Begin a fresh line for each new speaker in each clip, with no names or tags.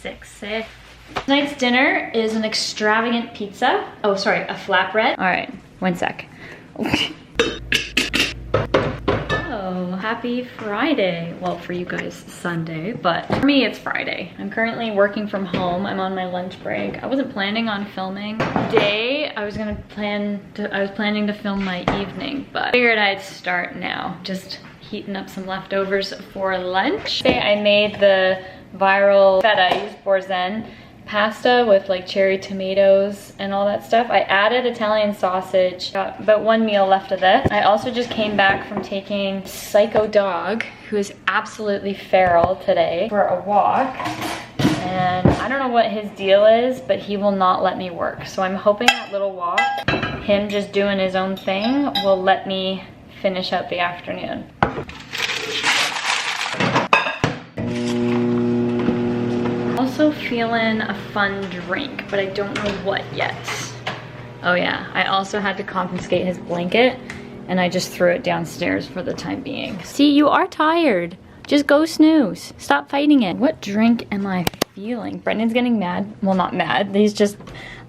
6, eh? Tonight's dinner is an extravagant pizza. Oh, sorry, a flatbread. All right, 1 sec. Oh, happy Friday. Well, for you guys, Sunday, but for me, it's Friday. I'm currently working from home. I'm on my lunch break. I wasn't planning on filming today. I was planning to film my evening, but I figured I'd start now. Just heating up some leftovers for lunch. Today I made the viral feta. I used Borzen pasta with like cherry tomatoes and all that stuff. I added Italian sausage, got about 1 meal left of this. I also just came back from taking Psycho Dog, who is absolutely feral today, for a walk. And I don't know what his deal is, but he will not let me work. So I'm hoping that little walk, him just doing his own thing, will let me finish out the afternoon. Also feeling a fun drink, but I don't know what yet. Oh yeah, I also had to confiscate his blanket and I just threw it downstairs for the time being. See, you are tired. Just go snooze. Stop fighting it. What drink am I feeling? Brendan's getting mad. Well, not mad. He's just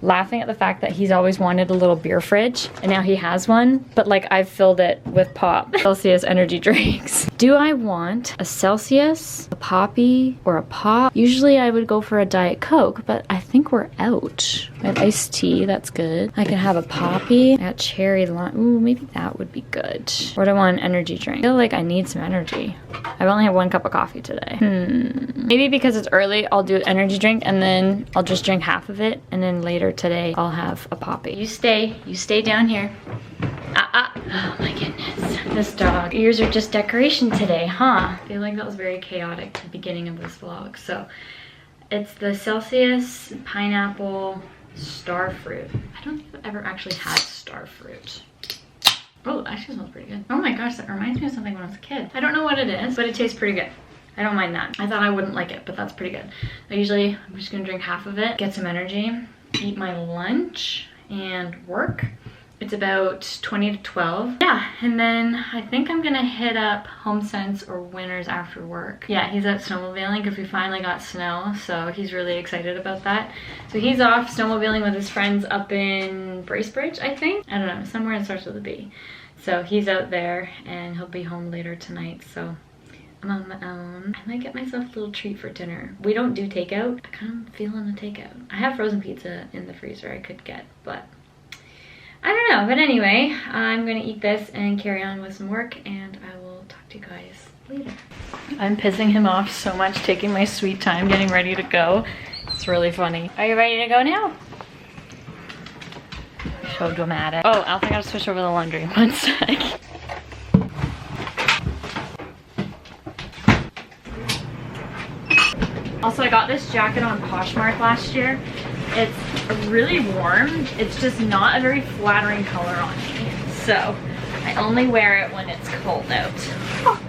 laughing at the fact that he's always wanted a little beer fridge and now he has one, but like I've filled it with pop. Celsius energy drinks. Do I want a Celsius, a Poppy, or a pop? Usually I would go for a Diet Coke, but I think we're out. I have iced tea, that's good. I can have a Poppy. I got cherry lime. Ooh, maybe that would be good. Or do I want an energy drink? I feel like I need some energy. I've only had 1 cup of coffee today. Maybe because it's early, I'll do an energy drink and then I'll just drink half of it, and then later today I'll have a Poppy. You stay down here. Oh my goodness. This dog. Ears are just decoration today, huh? I feel like that was very chaotic at the beginning of this vlog. So it's the Celsius pineapple star fruit. I don't think I've ever actually had star fruit. Oh, it actually smells pretty good. Oh my gosh, that reminds me of something when I was a kid. I don't know what it is, but it tastes pretty good. I don't mind that. I thought I wouldn't like it, but that's pretty good. I'm just gonna drink half of it, get some energy, eat my lunch, and work. It's about 20 to 12. Yeah, and then I think I'm gonna hit up HomeSense or Winners after work. Yeah, he's out snowmobiling because we finally got snow, so he's really excited about that. So he's off snowmobiling with his friends up in Bracebridge, I think. I don't know, somewhere it starts with a B. So he's out there and he'll be home later tonight, so I'm on my own. I might get myself a little treat for dinner. We don't do takeout. I kind of feeling the takeout. I have frozen pizza in the freezer I could get, but I don't know. But anyway, I'm gonna eat this and carry on with some work, and I will talk to you guys later. I'm pissing him off so much, taking my sweet time, getting ready to go. It's really funny. Are you ready to go now? So dramatic. Oh, I think I gotta switch over the laundry. 1 sec. Also, I got this jacket on Poshmark last year. It's really warm. It's just not a very flattering color on me. So I only wear it when it's cold out. Oh,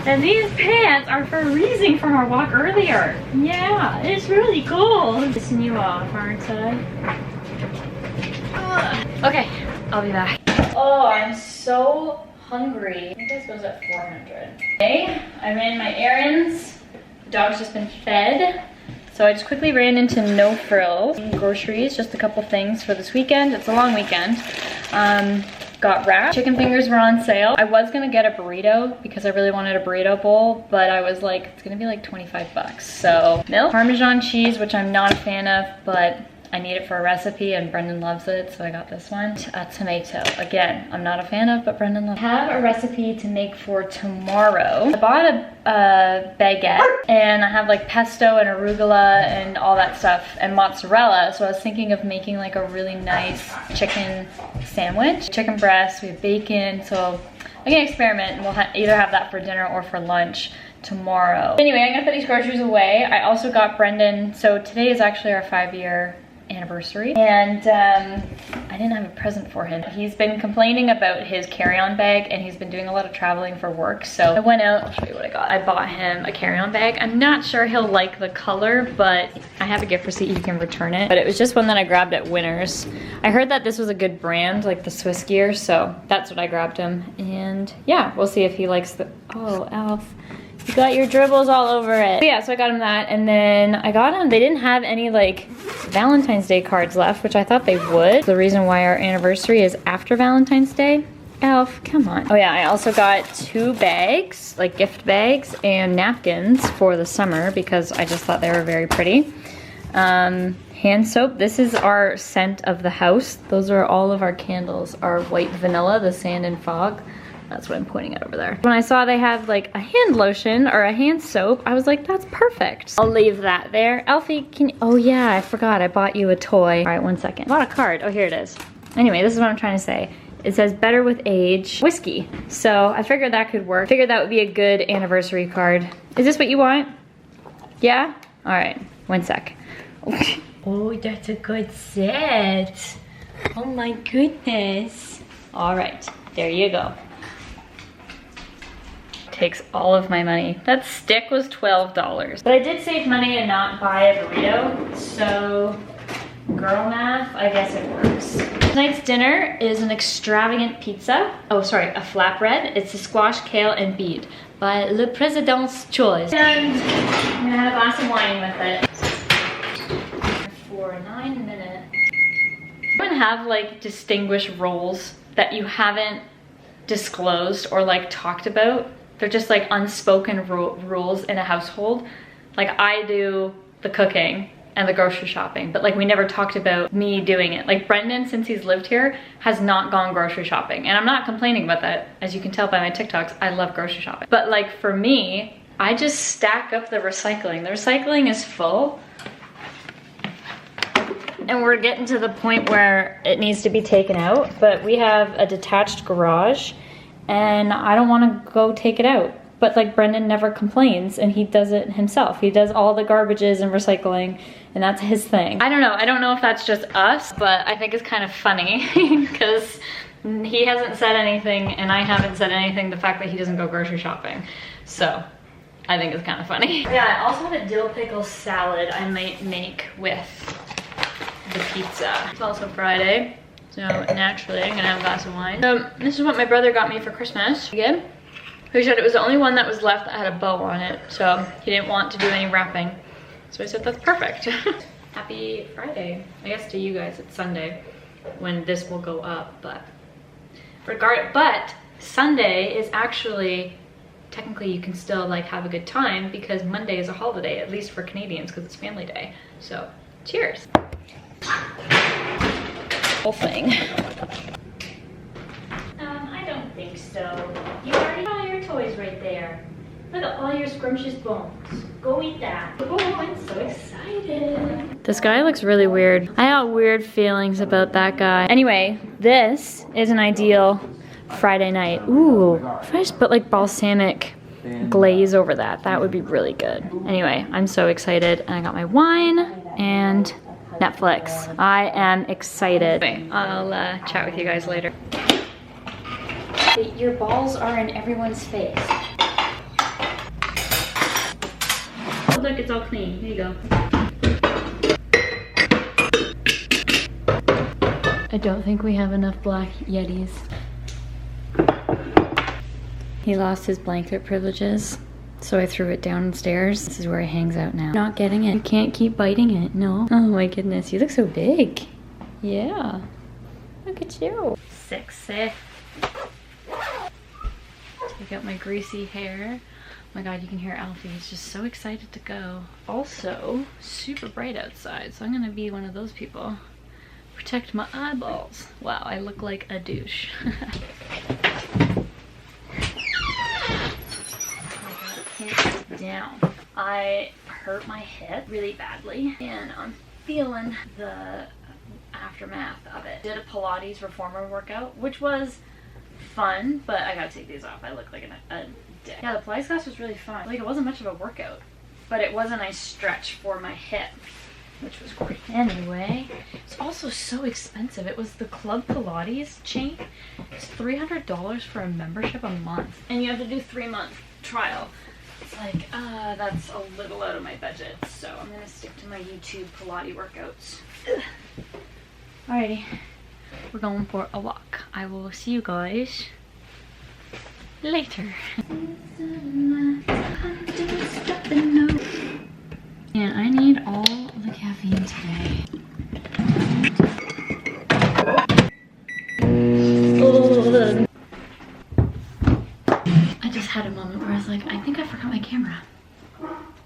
and these pants are freezing from our walk earlier. Yeah, it's really cold. Pissing you off, aren't I? Okay, I'll be back. Oh, I'm so hungry. I think this goes at 400. Okay, I ran my errands. The dog's just been fed. So I just quickly ran into No Frills. Groceries, just a couple things for this weekend. It's a long weekend. Got wraps. Chicken fingers were on sale. I was gonna get a burrito because I really wanted a burrito bowl, but I was like, it's gonna be like 25 bucks. So milk, Parmesan cheese, which I'm not a fan of, but I need it for a recipe and Brendon loves it, so I got this one. A tomato, again, I'm not a fan of, but Brendon loves it. I have a recipe to make for tomorrow. I bought a baguette, and I have like pesto and arugula and all that stuff, and mozzarella, so I was thinking of making like a really nice chicken sandwich. Chicken breast, we have bacon, so I can experiment, and we'll either have that for dinner or for lunch tomorrow. Anyway, I'm gonna put these groceries away. I also got Brendon, so today is actually our 5-year anniversary, and I didn't have a present for him. He's been complaining about his carry-on bag, and he's been doing a lot of traveling for work, so I went out. I'll show you what I got. I bought him a carry-on bag. I'm not sure he'll like the color, but I have a gift receipt, he can return it. But it was just one that I grabbed at Winners. I heard that this was a good brand, like the Swiss gear, so that's what I grabbed him. And yeah, we'll see if he likes the, oh, Alf, You got your dribbles all over it. But yeah, so I got him that, and then I got him, they didn't have any like Valentine's Day cards left, which I thought they would. The reason why our anniversary is after Valentine's Day. Elf, come on. Oh yeah, I also got 2 bags, like gift bags and napkins for the summer because I just thought they were very pretty. Hand soap, this is our scent of the house. Those are all of our candles, our white vanilla, the sand and fog. That's what I'm pointing at over there. When I saw they have like a hand lotion or a hand soap, I was like, that's perfect. I'll leave that there. Alfie, can you, oh yeah, I forgot, I bought you a toy. All right, 1 second. I bought a card, oh here it is. Anyway, this is what I'm trying to say. It says better with age, whiskey. So I figured that could work. Figured that would be a good anniversary card. Is this what you want? Yeah? All right, 1 sec. Oh, that's a good set. Oh my goodness. All right, there you go. Takes all of my money. That stick was $12. But I did save money and not buy a burrito, so girl math, I guess it works. Tonight's dinner is an extravagant pizza. Oh, sorry, a flatbread. It's a squash, kale, and beet by Le Président's Choice. And I'm gonna have a glass of wine with it. For 9 minutes. You don't have like distinguished roles that you haven't disclosed or like talked about. They're just like unspoken rules in a household. Like I do the cooking and the grocery shopping, but like we never talked about me doing it. Like Brendon, since he's lived here, has not gone grocery shopping. And I'm not complaining about that. As you can tell by my TikToks, I love grocery shopping. But like for me, I just stack up the recycling. The recycling is full. And we're getting to the point where it needs to be taken out, but we have a detached garage and I don't want to go take it out. But like Brendon never complains and he does it himself. He does all the garbages and recycling and that's his thing. I don't know if that's just us, but I think it's kind of funny because he hasn't said anything and I haven't said anything, the fact that he doesn't go grocery shopping. So I think it's kind of funny. Yeah, I also have a dill pickle salad I might make with the pizza. It's also Friday, so naturally I'm gonna have a glass of wine. This is what my brother got me for Christmas. Again, he said it was the only one that was left that had a bow on it, so he didn't want to do any wrapping. So I said that's perfect. Happy Friday. I guess to you guys it's Sunday when this will go up, but Sunday is actually, technically you can still like have a good time because Monday is a holiday, at least for Canadians, because it's family day. So cheers. Whole thing. I don't think so. You already have all your toys right there. Look at all your scrumptious bones. Go eat that. Oh, I'm so excited. This guy looks really weird. I got weird feelings about that guy. Anyway, this is an ideal Friday night. Ooh, if I just put like balsamic glaze over that, that would be really good. Anyway, I'm so excited. And I got my wine and Netflix. I am excited. Okay, I'll chat with you guys later. Your balls are in everyone's face. Oh, look, it's all clean. Here you go. I don't think we have enough black Yetis. He lost his blanket privileges, so I threw it downstairs. This is where he hangs out now. Not getting it. You can't keep biting it. No. Oh my goodness, you look so big. Yeah. Look at you. Sexy. Take out my greasy hair. Oh my god, you can hear Alfie. He's just so excited to go. Also, super bright outside, so I'm gonna be one of those people. Protect my eyeballs. Wow, I look like a douche. Down. I hurt my hip really badly and I'm feeling the aftermath of it. Did a Pilates reformer workout, which was fun, but I gotta take these off. I look like a dick. Yeah, the Pilates class was really fun. Like, it wasn't much of a workout, but it was a nice stretch for my hip, which was great. Anyway, it's also so expensive. It was the Club Pilates chain. It's $300 for a membership a month, and you have to do 3-month trial. It's like, that's a little out of my budget, so I'm gonna stick to my YouTube Pilates workouts. Ugh. Alrighty, we're going for a walk. I will see you guys later. And I need all the caffeine today. Oh. I just had a moment where I was like, I think I forgot my camera.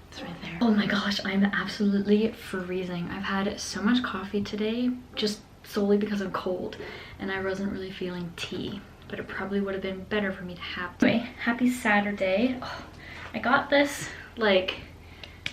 It's right there. Oh my gosh, I'm absolutely freezing. I've had so much coffee today, just solely because I'm cold, and I wasn't really feeling tea, but it probably would have been better for me to have. Anyway, happy Saturday. Oh, I got this like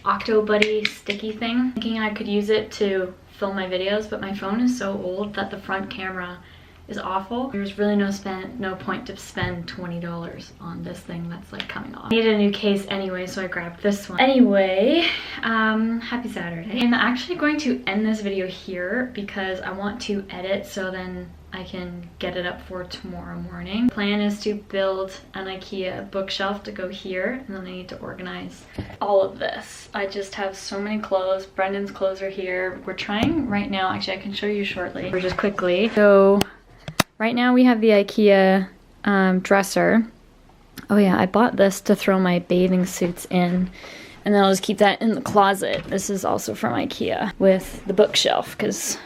Octo Buddy sticky thing, thinking I could use it to film my videos, but my phone is so old that the front camera is awful. There's really no point to spend $20 on this thing that's like coming off. I needed a new case anyway, so I grabbed this one. Anyway, happy Saturday. I'm actually going to end this video here because I want to edit so then I can get it up for tomorrow morning. Plan is to build an IKEA bookshelf to go here, and then I need to organize all of this. I just have so many clothes. Brendan's clothes are here. We're trying right now, actually I can show you shortly, or just quickly. So right now we have the IKEA dresser. Oh yeah, I bought this to throw my bathing suits in, and then I'll just keep that in the closet. This is also from IKEA with the bookshelf, because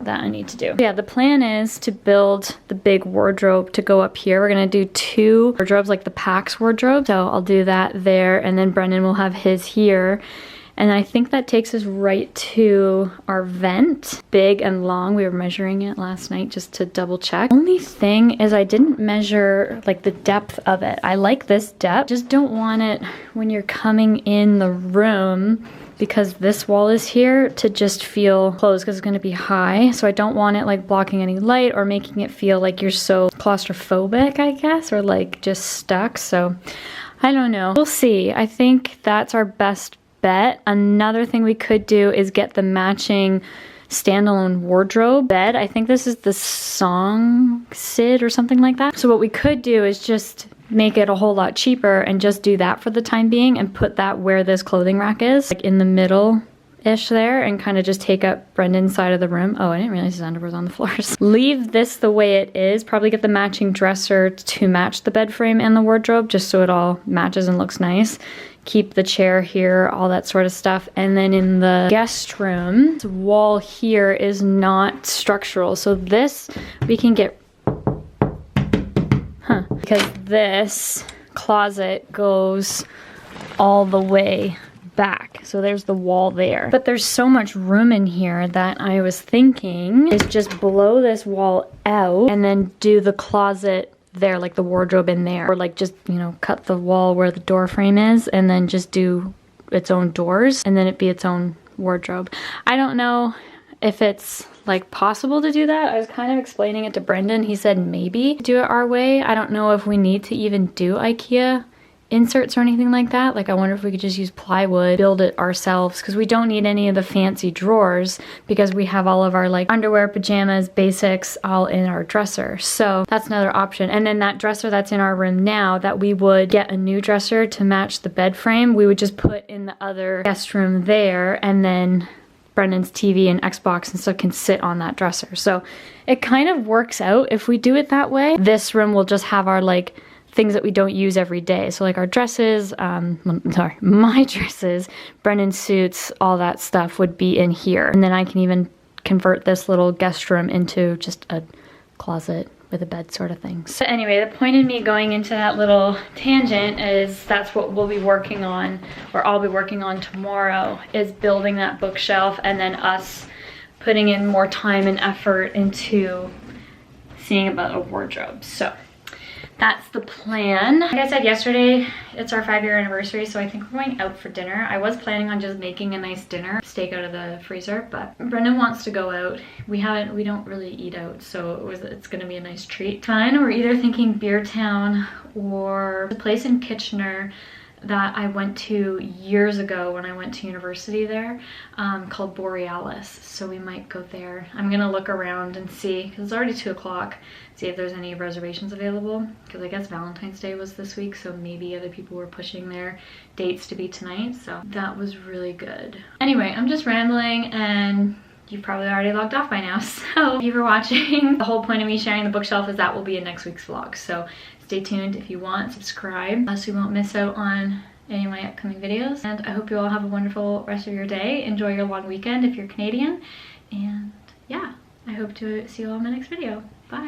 that I need to do. Yeah, the plan is to build the big wardrobe to go up here. We're gonna do 2 wardrobes, like the PAX wardrobe. So I'll do that there, and then Brendon will have his here. And I think that takes us right to our vent. Big and long. We were measuring it last night just to double check. Only thing is I didn't measure like the depth of it. I like this depth. Just don't want it when you're coming in the room, because this wall is here, to just feel closed because it's gonna be high. So I don't want it like blocking any light or making it feel like you're so claustrophobic, I guess, or like just stuck. So I don't know. We'll see. I think that's our best bet. Another thing we could do is get the matching standalone wardrobe bed. I think this is the Song Sid or something like that. So what we could do is just make it a whole lot cheaper and just do that for the time being and put that where this clothing rack is, like in the middle-ish there, and kind of just take up Brendan's side of the room. Oh, I didn't realize his underwear was on the floors. Leave this the way it is. Probably get the matching dresser to match the bed frame and the wardrobe, just so it all matches and looks nice. Keep the chair here, all that sort of stuff. And then in the guest room, the wall here is not structural. So this, we can get, because this closet goes all the way back. So there's the wall there. But there's so much room in here that I was thinking is just blow this wall out and then do the closet there, like the wardrobe in there, or like just, you know, cut the wall where the door frame is and then just do its own doors and then it be its own wardrobe. I don't know if it's like possible to do that. I was kind of explaining it to Brendon. He said maybe do it our way. I don't know if we need to even do IKEA inserts or anything like that. Like I wonder if we could just use plywood, build it ourselves, because we don't need any of the fancy drawers because we have all of our like underwear, pajamas, basics all in our dresser. So that's another option. And then that dresser that's in our room now, that we would get a new dresser to match the bed frame, we would just put in the other guest room there, and then Brendan's TV and Xbox and stuff can sit on that dresser. So it kind of works out if we do it that way. This room will just have our like things that we don't use every day. So like our dresses, my dresses, Brendan's suits, all that stuff would be in here. And then I can even convert this little guest room into just a closet with a bed sort of thing. So anyway, the point in me going into that little tangent is that's what we'll be working on, or I'll be working on tomorrow, is building that bookshelf and then us putting in more time and effort into seeing about a wardrobe. So that's the plan. Like I said yesterday, it's our 5-year anniversary, so I think we're going out for dinner. I was planning on just making a nice dinner, steak out of the freezer, but Brendon wants to go out. We don't really eat out, so it's gonna be a nice treat. Fine, we're either thinking Beer Town or the place in Kitchener that I went to years ago when I went to university there, called Borealis. So we might go there. I'm gonna look around and see, because it's already 2 o'clock, see if there's any reservations available, because I guess Valentine's Day was this week, so maybe other people were pushing their dates to be tonight. So that was really good. Anyway, I'm just rambling, and you've probably already logged off by now. So thank you for watching. The whole point of me sharing the bookshelf is that will be in next week's vlog. So stay tuned if you want, subscribe so you won't miss out on any of my upcoming videos. And I hope you all have a wonderful rest of your day. Enjoy your long weekend if you're Canadian. And yeah, I hope to see you all in my next video. Bye.